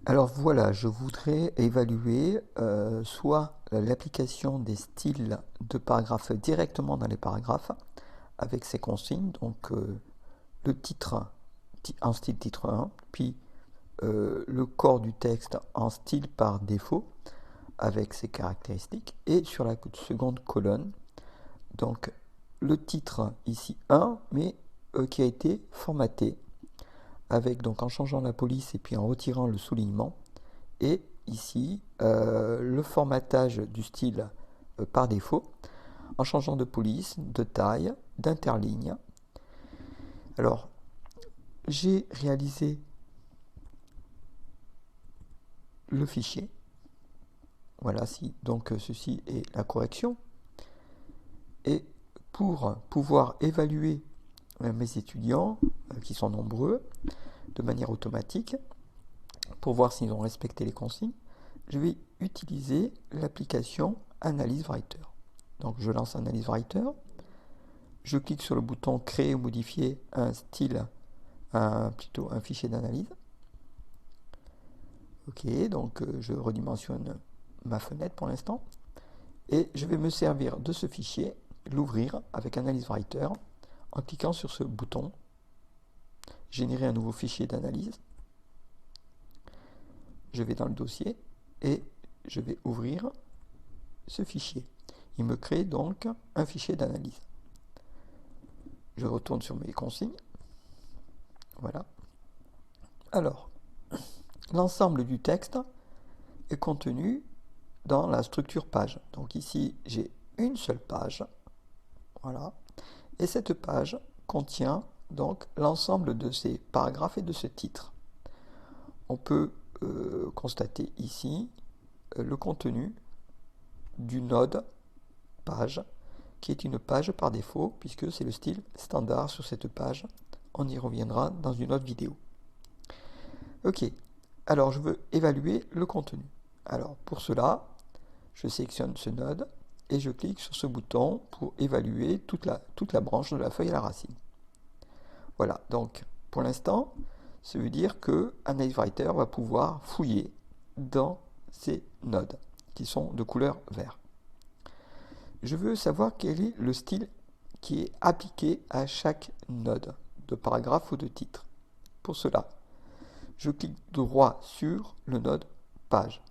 Alors voilà, je voudrais évaluer soit l'application des styles de paragraphes directement dans les paragraphes avec ces consignes, donc le titre en style titre 1, puis le corps du texte en style par défaut avec ses caractéristiques, et sur la seconde colonne, donc le titre ici 1, mais qui a été formaté avec donc en changeant la police et puis en retirant le soulignement. Et ici, le formatage du style par défaut, en changeant de police, de taille, d'interligne. Alors, j'ai réalisé le fichier. Voilà, si donc ceci est la correction. Et pour pouvoir évaluer mes étudiants, qui sont nombreux, de manière automatique, pour voir s'ils ont respecté les consignes, je vais utiliser l'application Analyse Writer. Donc je lance Analyse Writer, je clique sur le bouton Créer ou modifier un style, plutôt un fichier d'analyse. Ok, donc je redimensionne ma fenêtre pour l'instant. Et je vais me servir de ce fichier, l'ouvrir avec Analyse Writer, en cliquant sur ce bouton, générer un nouveau fichier d'analyse. Je vais dans le dossier et je vais ouvrir ce fichier. Il me crée donc un fichier d'analyse. Je retourne sur mes consignes. Voilà. Alors, l'ensemble du texte est contenu dans la structure page. Donc ici, j'ai une seule page. Voilà. Et cette page contient donc l'ensemble de ces paragraphes et de ce titre. On peut constater ici le contenu du node page, qui est une page par défaut, puisque c'est le style standard sur cette page. On y reviendra dans une autre vidéo. Ok, alors je veux évaluer le contenu. Alors pour cela, je sélectionne ce node et je clique sur ce bouton pour évaluer toute la branche de la feuille à la racine. Voilà, donc pour l'instant, ça veut dire que Analyze Writer va pouvoir fouiller dans ces nodes qui sont de couleur vert. Je veux savoir quel est le style qui est appliqué à chaque node de paragraphe ou de titre. Pour cela, je clique droit sur le node page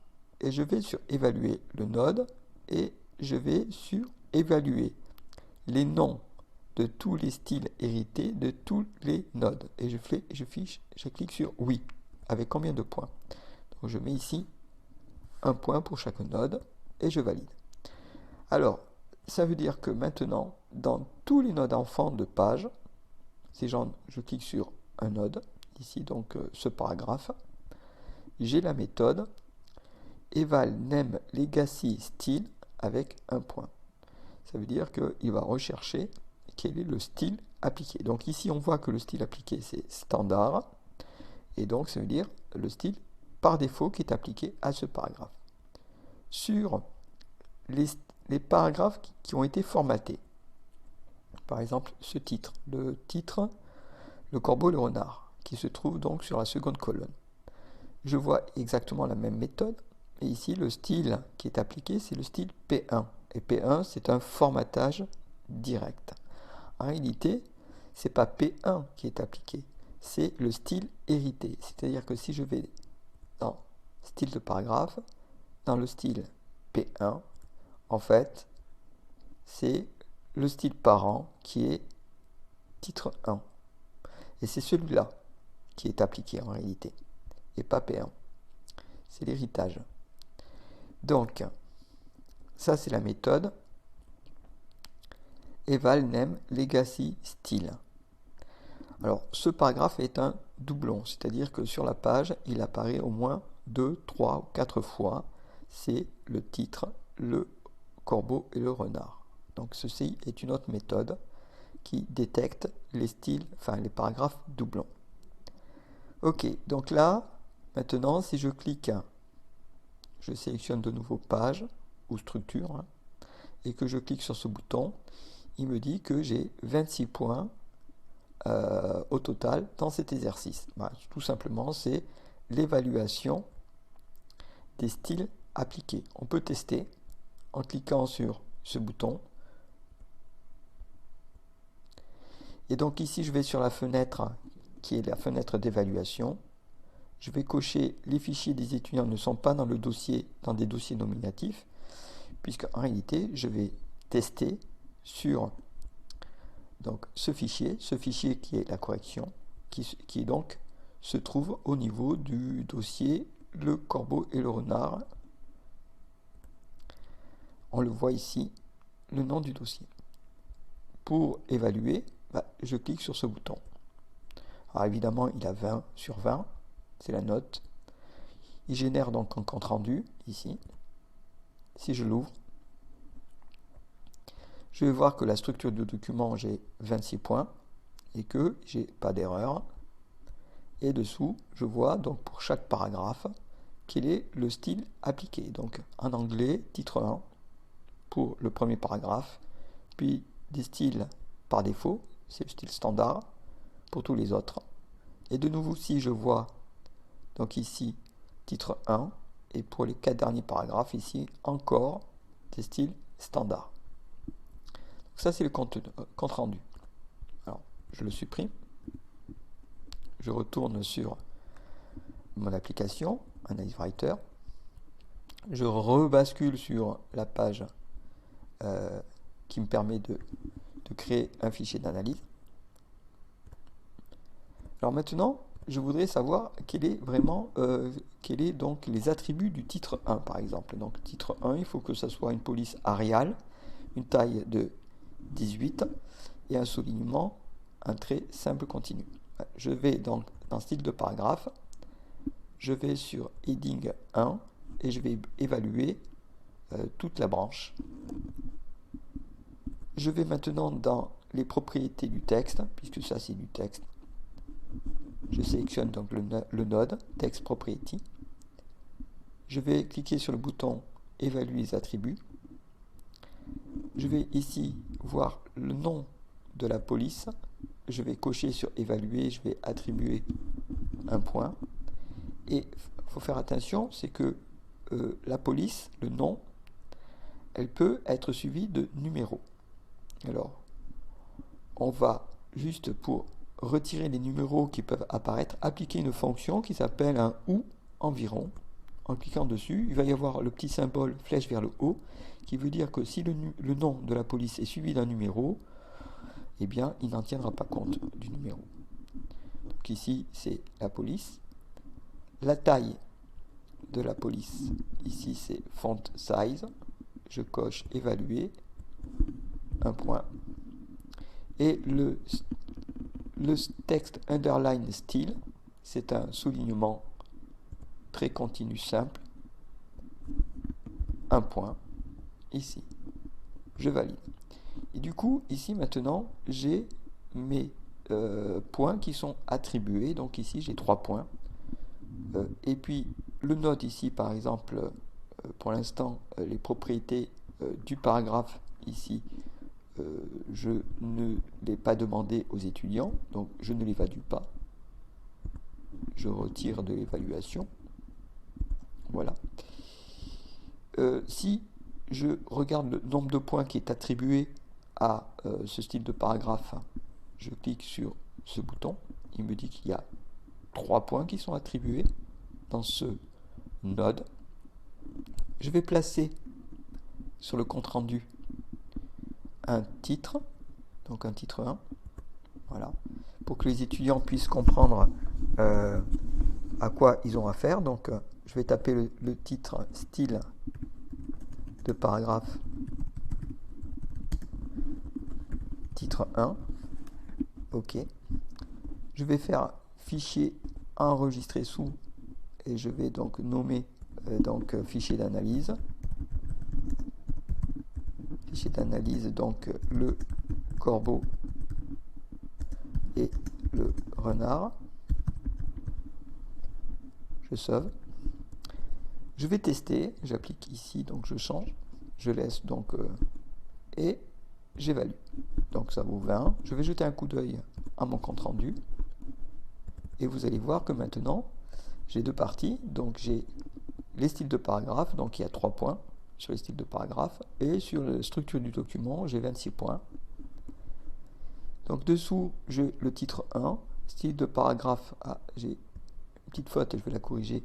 et je vais sur évaluer le node et je vais sur évaluer les noms de tous les styles hérités de tous les nodes et je clique sur oui avec combien de points. Donc je mets ici un point pour chaque node et je valide. Alors ça veut dire que maintenant dans tous les nodes enfants de page, si je clique sur un node ici, donc ce paragraphe, j'ai la méthode eval name legacy style avec un point. Ça veut dire qu'il va rechercher quel est le style appliqué. Donc ici on voit que le style appliqué c'est standard, et donc ça veut dire le style par défaut qui est appliqué à ce paragraphe. Sur les paragraphes qui ont été formatés, par exemple ce titre, le titre le corbeau et le renard, qui se trouve donc sur la seconde colonne. Je vois exactement la même méthode, et ici le style qui est appliqué c'est le style P1, et P1 c'est un formatage direct. En réalité, c'est pas P1 qui est appliqué, c'est le style hérité. C'est-à-dire que si je vais dans style de paragraphe, dans le style P1, en fait, c'est le style parent qui est titre 1. Et c'est celui-là qui est appliqué en réalité, et pas P1. C'est l'héritage. Donc, ça c'est la méthode eval name legacy style. Alors, ce paragraphe est un doublon, c'est-à-dire que sur la page, il apparaît au moins 2, 3 ou 4 fois. C'est le titre, le corbeau et le renard. Donc, ceci est une autre méthode qui détecte les styles, enfin les paragraphes doublons. Ok, donc là, maintenant, si je clique, je sélectionne de nouveau page ou structure, hein, et que je clique sur ce bouton, il me dit que j'ai 26 points au total dans cet exercice. Bah, tout simplement, c'est l'évaluation des styles appliqués. On peut tester en cliquant sur ce bouton. Et donc ici, je vais sur la fenêtre qui est la fenêtre d'évaluation. Je vais cocher les fichiers des étudiants ne sont pas dans le dossier, dans des dossiers nominatifs, puisque en réalité, je vais tester sur donc ce fichier qui est la correction, qui donc se trouve au niveau du dossier le corbeau et le renard. On le voit ici, le nom du dossier. Pour évaluer, je clique sur ce bouton. Alors évidemment, il a 20 sur 20, c'est la note. Il génère donc un compte rendu ici. Si je l'ouvre, je vais voir que la structure du document, j'ai 26 points et que j'ai pas d'erreur. Et dessous, je vois donc pour chaque paragraphe quel est le style appliqué. Donc en anglais, titre 1 pour le premier paragraphe, puis des styles par défaut, c'est le style standard pour tous les autres. Et de nouveau, si je vois donc ici titre 1 et pour les 4 derniers paragraphes, ici encore des styles standards. Ça, c'est le compte rendu. Alors, je le supprime. Je retourne sur mon application, Analyse Writer. Je rebascule sur la page qui me permet de créer un fichier d'analyse. Alors maintenant, je voudrais savoir quel est donc les attributs du titre 1, par exemple. Donc, titre 1, il faut que ce soit une police Arial, une taille de 18 et un soulignement, un trait simple continu. Je vais donc dans style de paragraphe, je vais sur heading 1 et je vais évaluer toute la branche. Je vais maintenant dans les propriétés du texte, puisque ça c'est du texte. Je sélectionne donc le node Text Property. Je vais cliquer sur le bouton Évaluer les attributs. Je vais ici voir le nom de la police. Je vais cocher sur Évaluer, je vais attribuer un point. Et il faut faire attention, c'est que la police, le nom, elle peut être suivie de numéros. Alors, on va juste pour retirer les numéros qui peuvent apparaître, appliquer une fonction qui s'appelle un ou environ. En cliquant dessus, il va y avoir le petit symbole flèche vers le haut qui veut dire que si le nom de la police est suivi d'un numéro, eh bien, il n'en tiendra pas compte du numéro. Donc ici, c'est la police. La taille de la police, ici, c'est font size. Je coche évaluer, un point. Et le texte underline style, c'est un soulignement très continu simple, un point, ici. Je valide. Et du coup, ici maintenant, j'ai mes points qui sont attribués. Donc ici, j'ai 3 points. Et puis, le node ici, par exemple, pour l'instant, les propriétés du paragraphe ici, je ne l'ai pas demandé aux étudiants, donc je ne l'évalue pas. Je retire de l'évaluation. Voilà. Si je regarde le nombre de points qui est attribué à ce style de paragraphe, je clique sur ce bouton, il me dit qu'il y a 3 points qui sont attribués dans ce node. Je vais placer sur le compte rendu un titre, donc un titre 1, voilà, pour que les étudiants puissent comprendre à quoi ils ont affaire. Donc je vais taper le titre style de paragraphe titre 1, ok. Je vais faire fichier enregistré sous et je vais donc nommer fichier d'analyse. Fichier d'analyse, donc le corbeau et le renard. Je sauve. Je vais tester, j'applique ici, donc je change, je laisse donc et j'évalue. Donc ça vaut 20. Je vais jeter un coup d'œil à mon compte rendu et vous allez voir que maintenant j'ai deux parties. Donc j'ai les styles de paragraphe, donc il y a 3 points sur les styles de paragraphe, et sur la structure du document, j'ai 26 points. Donc dessous, j'ai le titre 1, style de paragraphe, j'ai une petite faute, je vais la corriger,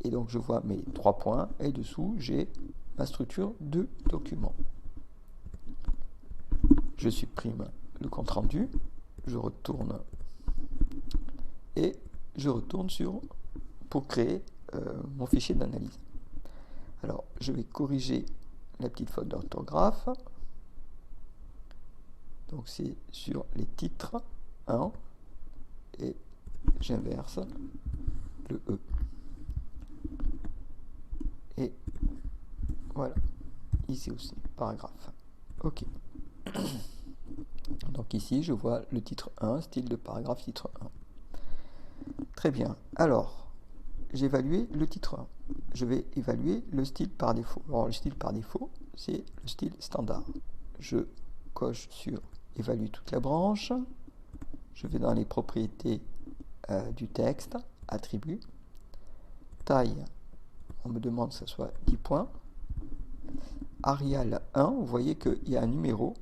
et donc je vois mes 3 points, et dessous, j'ai ma structure de document. Je supprime le compte rendu, je retourne, et je retourne pour créer mon fichier d'analyse. Alors, je vais corriger la petite faute d'orthographe. Donc, c'est sur les titres 1 et j'inverse le E. Et voilà, ici aussi, paragraphe. OK. Donc ici, je vois le titre 1, style de paragraphe titre 1. Très bien. Alors, j'ai évalué le titre 1. Je vais évaluer le style par défaut. Alors, le style par défaut, c'est le style standard. Je coche sur évalue toute la branche. Je vais dans les propriétés du texte, attribut. Taille, on me demande que ce soit 10 points. Arial 1, vous voyez qu'il y a un numéro.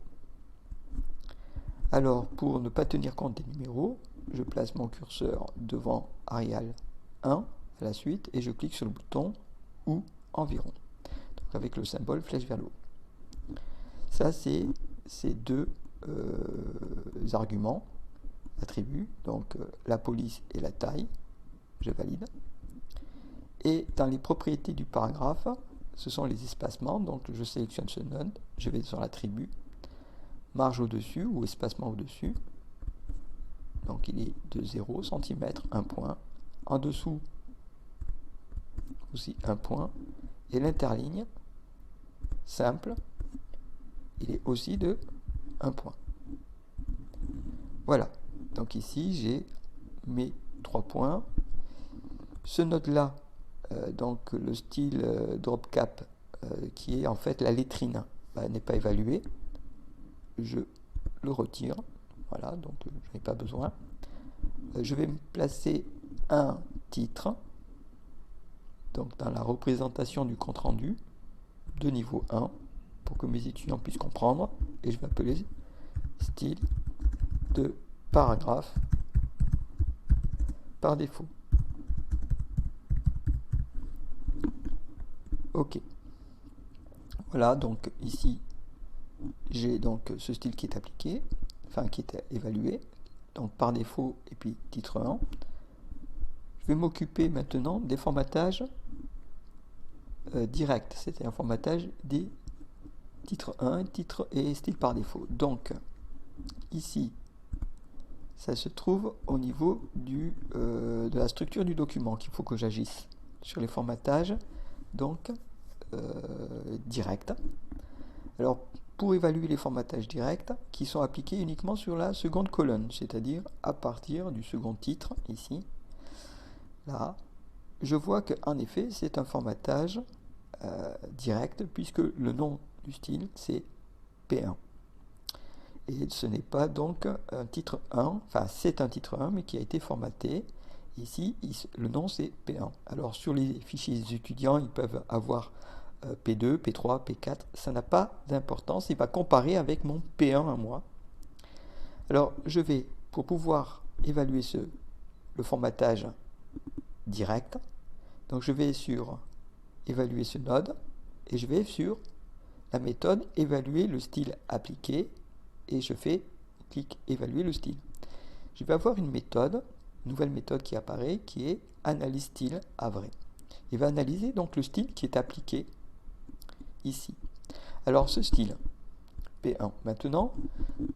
Alors, pour ne pas tenir compte des numéros, je place mon curseur devant Arial 1 à la suite et je clique sur le bouton ou environ. Donc avec le symbole flèche vers le haut. Ça, c'est ces deux arguments, attributs, donc la police et la taille. Je valide. Et dans les propriétés du paragraphe, ce sont les espacements. Donc je sélectionne ce node, je vais sur l'attribut, marge au-dessus ou espacement au-dessus. Donc il est de 0 cm, 1 point. En dessous, aussi 1 point. Et l'interligne, simple, il est aussi de 1 point. Voilà. Donc ici, j'ai mes 3 points. Ce node-là, donc le style drop cap, qui est en fait la lettrine, n'est pas évalué. Je le retire. Voilà, donc je n'ai pas besoin. Je vais me placer un titre, donc dans la représentation du compte rendu de niveau 1, pour que mes étudiants puissent comprendre, et je vais appeler style de paragraphe par défaut. OK. Voilà, donc ici, j'ai donc ce style qui est appliqué, enfin qui est évalué, donc par défaut, et puis titre 1. Je vais m'occuper maintenant des formatages directs, c'est un formatage des titres 1, titre et style par défaut. Donc, ici, ça se trouve au niveau de la structure du document qu'il faut que j'agisse sur les formatages, donc directs. Alors, pour évaluer les formatages directs, qui sont appliqués uniquement sur la seconde colonne, c'est-à-dire à partir du second titre, ici, là, je vois qu'en effet, c'est un formatage direct, puisque le nom du style, c'est P1. Et ce n'est pas donc un titre 1, enfin c'est un titre 1, mais qui a été formaté. Ici, le nom c'est P1. Alors sur les fichiers étudiants, ils peuvent avoir P2, P3, P4. Ça n'a pas d'importance, il va comparer avec mon P1 à moi. Alors je vais, pour pouvoir évaluer le formatage direct, donc je vais sur évaluer ce node, et je vais sur la méthode évaluer le style appliqué, et je fais clic évaluer le style. Je vais avoir une nouvelle méthode qui apparaît, qui est analyse style à vrai. Il va analyser donc le style qui est appliqué ici. Alors ce style P1, maintenant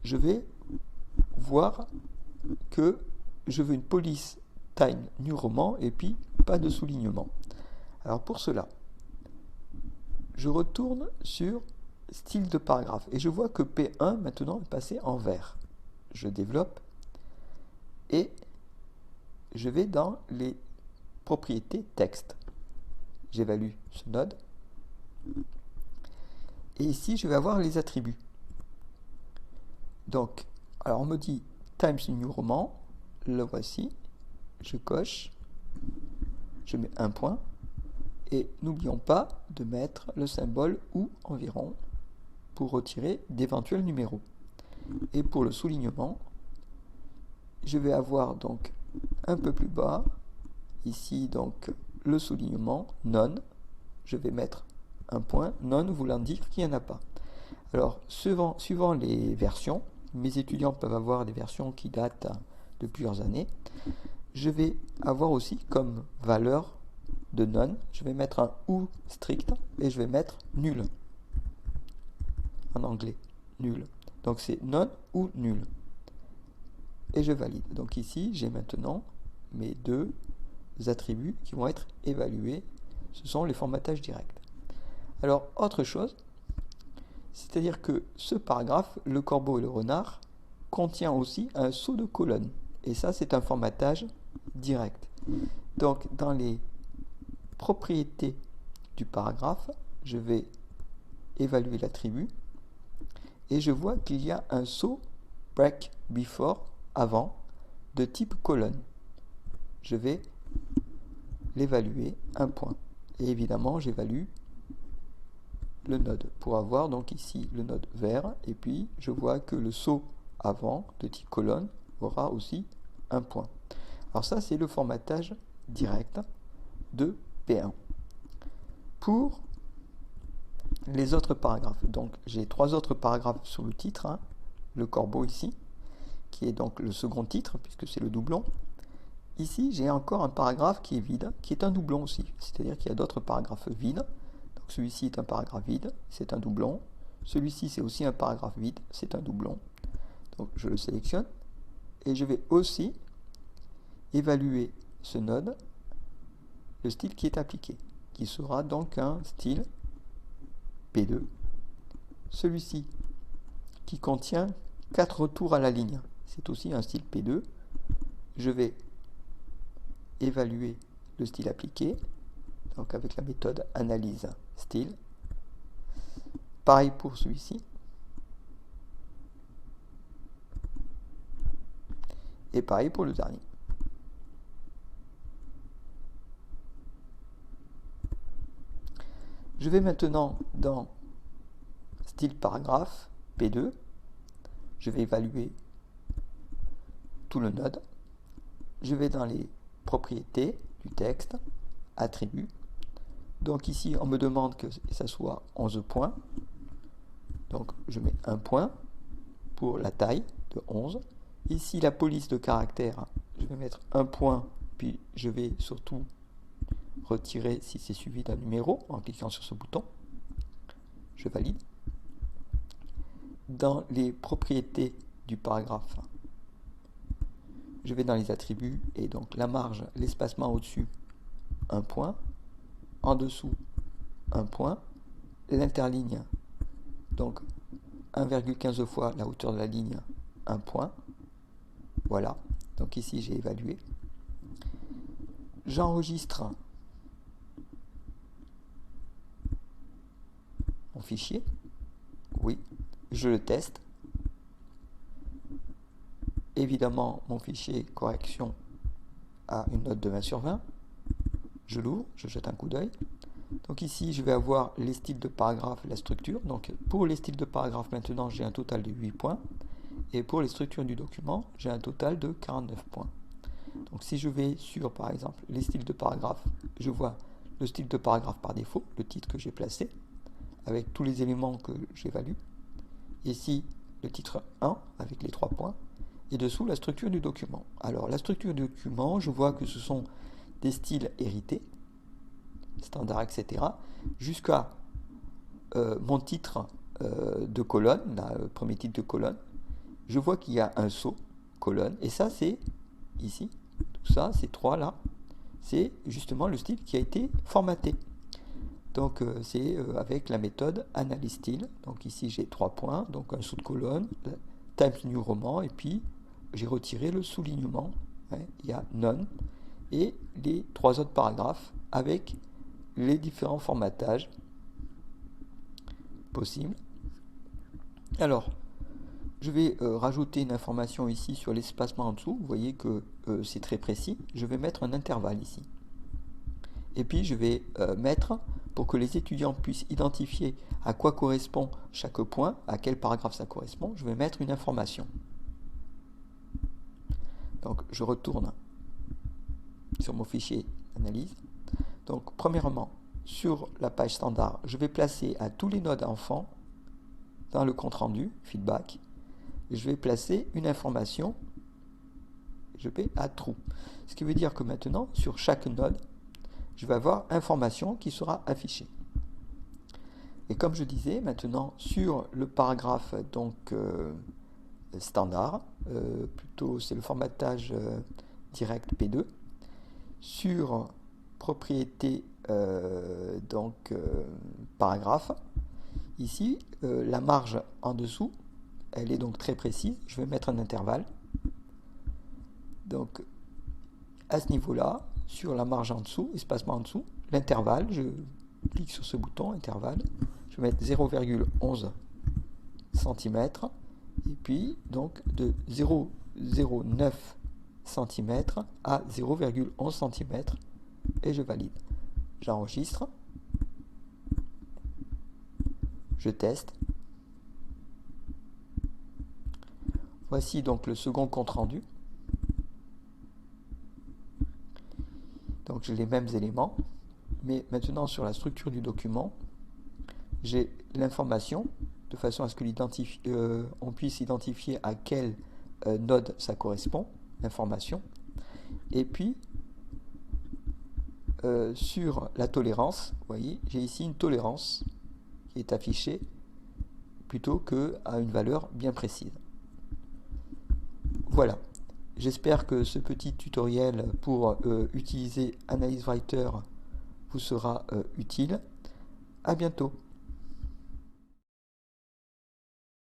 je vais voir que je veux une police time new roman et puis pas de soulignement. Alors pour cela, je retourne sur style de paragraphe et je vois que P1 maintenant est passé en vert. Je développe et je vais dans les propriétés texte. J'évalue ce node et ici je vais avoir les attributs. Donc, alors on me dit Times New Roman, le voici, je coche, je mets un point. Et n'oublions pas de mettre le symbole ou environ pour retirer d'éventuels numéros. Et pour le soulignement, je vais avoir donc un peu plus bas, ici donc le soulignement none. Je vais mettre un point, none voulant dire qu'il n'y en a pas. Alors, suivant les versions, mes étudiants peuvent avoir des versions qui datent de plusieurs années. Je vais avoir aussi comme valeur de none, je vais mettre un ou strict et je vais mettre nul. En anglais, nul. Donc c'est none ou nul. Et je valide. Donc ici, j'ai maintenant mes deux attributs qui vont être évalués. Ce sont les formatages directs. Alors, autre chose, c'est-à-dire que ce paragraphe, le corbeau et le renard, contient aussi un saut de colonne. Et ça, c'est un formatage direct. Donc, dans les propriétés du paragraphe, je vais évaluer l'attribut et je vois qu'il y a un saut break before, avant, de type colonne. Je vais l'évaluer, un point. Et évidemment, j'évalue le node pour avoir donc ici le node vert, et puis je vois que le saut avant de type colonne aura aussi un point. Alors ça, c'est le formatage direct de P1. Pour les autres paragraphes, donc j'ai trois autres paragraphes sous le titre, hein, le corbeau ici, qui est donc le second titre, puisque c'est le doublon. Ici, j'ai encore un paragraphe qui est vide, qui est un doublon aussi, c'est-à-dire qu'il y a d'autres paragraphes vides. Donc celui-ci est un paragraphe vide, c'est un doublon. Celui-ci, c'est aussi un paragraphe vide, c'est un doublon. Donc je le sélectionne, et je vais aussi évaluer ce node, le style qui est appliqué, qui sera donc un style P2. Celui-ci, qui contient 4 retours à la ligne, c'est aussi un style P2. Je vais évaluer le style appliqué, donc avec la méthode analyse style. Pareil pour celui-ci. Et pareil pour le dernier. Je vais maintenant dans style paragraphe P2. Je vais évaluer tout le node. Je vais dans les propriétés du texte, attributs. Donc ici, on me demande que ça soit 11 points. Donc je mets un point pour la taille de 11. Ici, la police de caractère, je vais mettre un point, puis je vais surtout retirer si c'est suivi d'un numéro en cliquant sur ce bouton. Je valide. Dans les propriétés du paragraphe, je vais dans les attributs et donc la marge, l'espacement au-dessus, un point. En dessous, un point. L'interligne, donc 1,15 fois la hauteur de la ligne, un point. Voilà. Donc ici, j'ai évalué. J'enregistre mon fichier. Oui. Je le teste. Évidemment, mon fichier correction a une note de 20 sur 20. Je l'ouvre, je jette un coup d'œil. Donc ici, je vais avoir les styles de paragraphe et la structure. Donc pour les styles de paragraphe, maintenant, j'ai un total de 8 points. Et pour les structures du document, j'ai un total de 49 points. Donc si je vais sur, par exemple, les styles de paragraphe, je vois le style de paragraphe par défaut, le titre que j'ai placé, avec tous les éléments que j'évalue. Ici, le titre 1, avec les 3 points. Et dessous, la structure du document. Alors, la structure du document, je vois que ce sont des styles hérités, standard, etc., jusqu'à mon titre de colonne, le premier titre de colonne. Je vois qu'il y a un saut, colonne, et ça, c'est ici, tout ça, ces trois là, c'est justement le style qui a été formaté. Donc, c'est avec la méthode analyse style. Donc, ici, j'ai 3 points, donc un saut de colonne, Times New Roman, et puis j'ai retiré le soulignement, hein, il y a none, et les 3 autres paragraphes avec les différents formatages possibles. Alors, je vais rajouter une information ici sur l'espacement en dessous. Vous voyez que c'est très précis. Je vais mettre un intervalle ici. Et puis je vais mettre, pour que les étudiants puissent identifier à quoi correspond chaque point, à quel paragraphe ça correspond, je vais mettre une information. Donc je retourne sur mon fichier d'analyse. Donc premièrement, sur la page standard, je vais placer à tous les nodes enfants, dans le compte-rendu, feedback, et je vais placer une information, je vais à true. Ce qui veut dire que maintenant, sur chaque node, je vais avoir information qui sera affichée. Et comme je disais, maintenant, sur le paragraphe donc standard, plutôt c'est le formatage direct P2, sur propriété paragraphe, ici la marge en dessous, elle est donc très précise, je vais mettre un intervalle. Donc à ce niveau-là, sur la marge en dessous, espacement en dessous, l'intervalle, je clique sur ce bouton intervalle, je vais mettre 0,11 cm et puis donc de 0,09 cm à 0,11 cm et je valide. J'enregistre, je teste. Voici donc le second compte rendu. Donc j'ai les mêmes éléments, mais maintenant sur la structure du document, j'ai l'information de façon à ce que on puisse identifier à quelle node ça correspond, l'information. Et puis sur la tolérance, vous voyez, j'ai ici une tolérance qui est affichée plutôt qu'à une valeur bien précise. Voilà. J'espère que ce petit tutoriel pour utiliser AnalyseWriter vous sera utile. À bientôt.